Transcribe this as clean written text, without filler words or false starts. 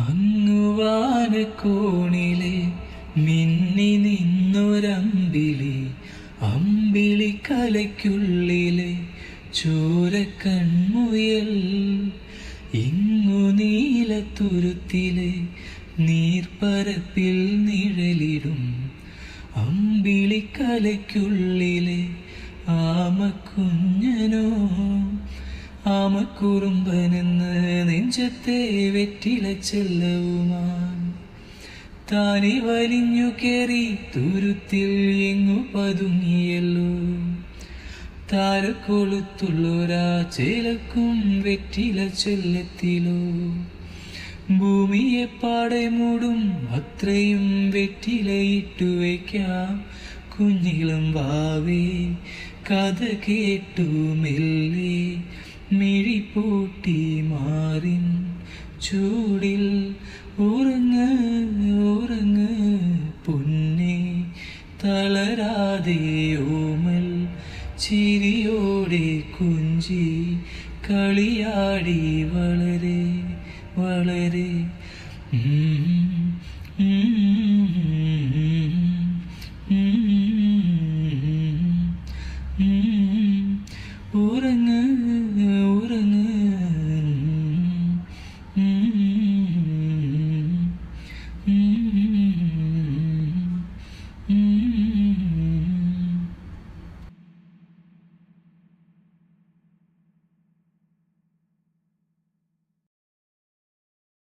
അങ്ങുവാനക്കോണിലെ മിന്നി നിന്നൊരമ്പിളി, അമ്പിളിക്കലയ്ക്കുള്ളിലെ ചോരക്കൺമുയൽ, ഇങ്ങു നീലത്തുരുത്തിലെ നീർപ്പരപ്പിൽ നിഴലിടും അമ്പിളിക്കലയ്ക്കുള്ളിലെ ആമക്കുഞ്ഞനോ, ആമക്കുറുമ്പനെന്ന് നെഞ്ചത്തെ വെറ്റില ചെല്ലവുമാൻ താനെ വലിഞ്ഞു കേറി തുരുത്തിൽ എങ്ങു പതുങ്ങിയല്ലോ. താരക്കൊളുത്തുള്ളൊരാ ചേലക്കും വെറ്റില ചെല്ലത്തിലോ, ഭൂമിയെ പാടെ മൂടും അത്രയും വെറ്റിലയിട്ടു വയ്ക്കാം കുഞ്ഞിളം വാവേ. കഥ കേട്ടു മെല്ലെ മിഴിപൂട്ടി മാറിൻ ചൂടിൽ ഉറങ്ങ് ഉറങ്ങ് പൊന്നേ, തളരാതെ ഓമൽ ചിരിയോടെ കുഞ്ചി കളിയാടി വളരെ വളരെ